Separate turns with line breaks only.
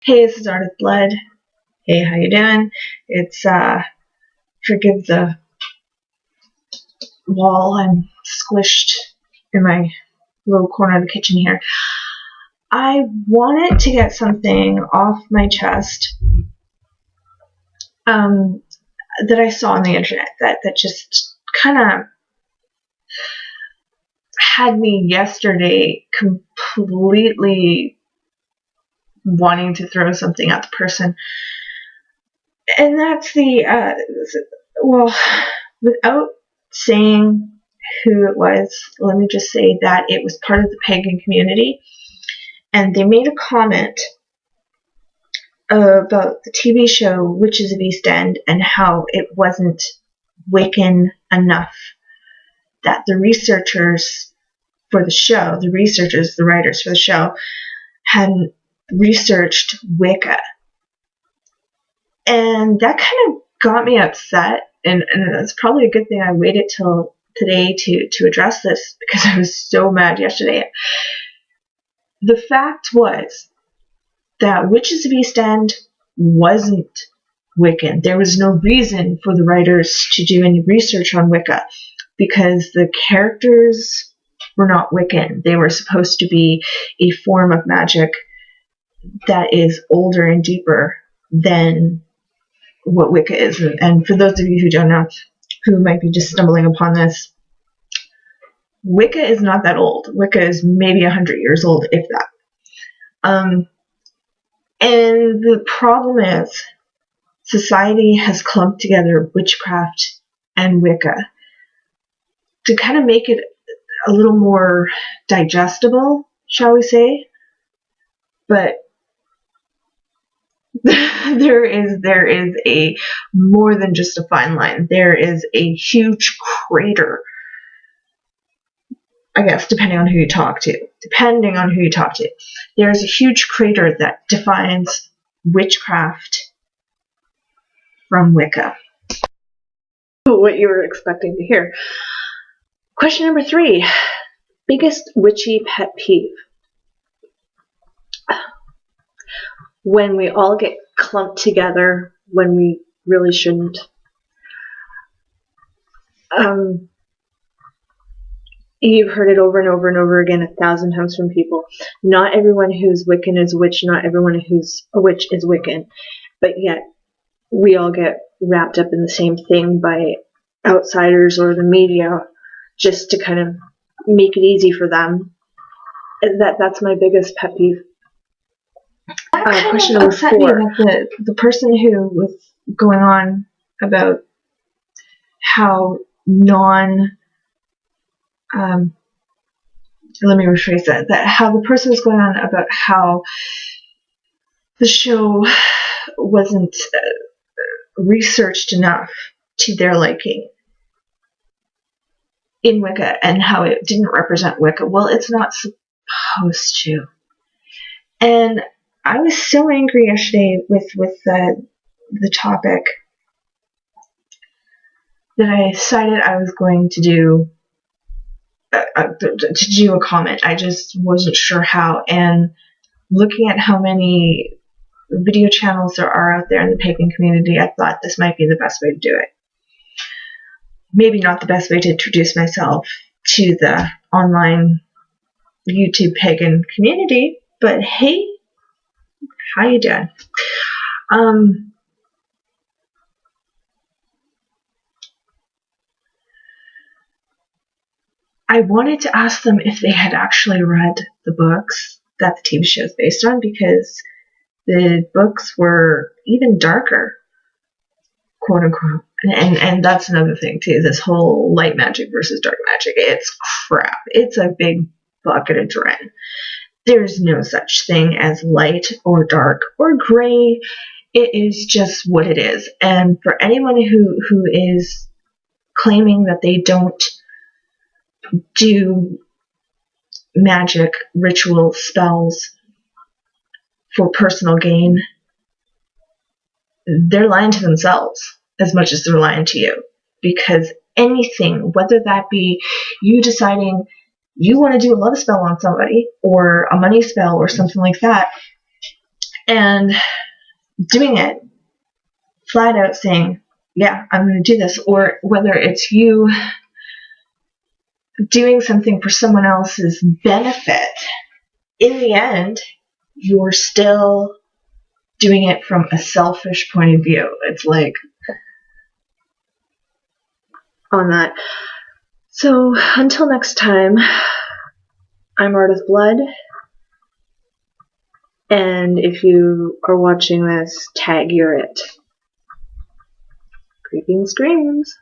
Hey, this is Art of Blood. Hey, how you doing? It's forgive the wall. I'm squished in my little corner of the kitchen here. I wanted to get something off my chest that I saw on the internet that just kind of had me yesterday completely wanting to throw something at the person. And that's well, without saying who it was, let me just say that it was part of the pagan community. And they made a comment about the TV show Witches of East End and how it wasn't Wiccan enough. That the researchers for the show, the writers for the show, hadn't researched Wicca. And that kind of got me upset, and it's probably a good thing I waited till today to address this, because I was so mad yesterday. The fact was that Witches of East End wasn't Wiccan. There was no reason for the writers to do any research on Wicca, because the characters were not Wiccan. They were supposed to be a form of magic that is older and deeper than what Wicca is. And for those of you who don't know, who might be just stumbling upon this, Wicca is not that old. Wicca is maybe 100 years old, if that. And the problem is, society has clumped together witchcraft and Wicca to kind of make it a little more digestible, shall we say. But there is a more than just a fine line. There is a huge crater, I guess, depending on who you talk to. There's a huge crater that defines witchcraft from Wicca. What you were expecting to hear. Question number 3. Biggest witchy pet peeve. When we all get clumped together when we really shouldn't. You've heard it over and over and over again 1,000 times from people. Not everyone who's Wiccan is a witch. Not everyone who's a witch is Wiccan. But yet, we all get wrapped up in the same thing by outsiders or the media, just to kind of make it easy for them. That's my biggest pet peeve. Question number 4. That the person who was going on about how let me rephrase that how the person was going on about how the show wasn't researched enough to their liking in Wicca, and how it didn't represent Wicca. Well, it's not supposed to. And I was so angry yesterday with the topic that I decided I was going to do a comment. I just wasn't sure how. And looking at how many video channels there are out there in the pagan community, I thought this might be the best way to do it. Maybe not the best way to introduce myself to the online YouTube pagan community, but hey, how you doing? I wanted to ask them if they had actually read the books that the TV show is based on, because the books were even darker, quote unquote. And that's another thing too, this whole light magic versus dark magic. It's crap. It's a big bucket of dread. There's no such thing as light or dark or gray. It is just what it is. And for anyone who is claiming that they don't do magic, ritual, spells for personal gain, they're lying to themselves as much as they're lying to you. Because anything, whether that be you deciding you want to do a love spell on somebody or a money spell or something like that, and doing it flat out, saying, yeah, I'm going to do this, or whether it's you doing something for someone else's benefit, in the end, you're still doing it from a selfish point of view. It's like on that. So until next time, I'm Art of Blood, and if you are watching this, tag you're it. Creeping screams.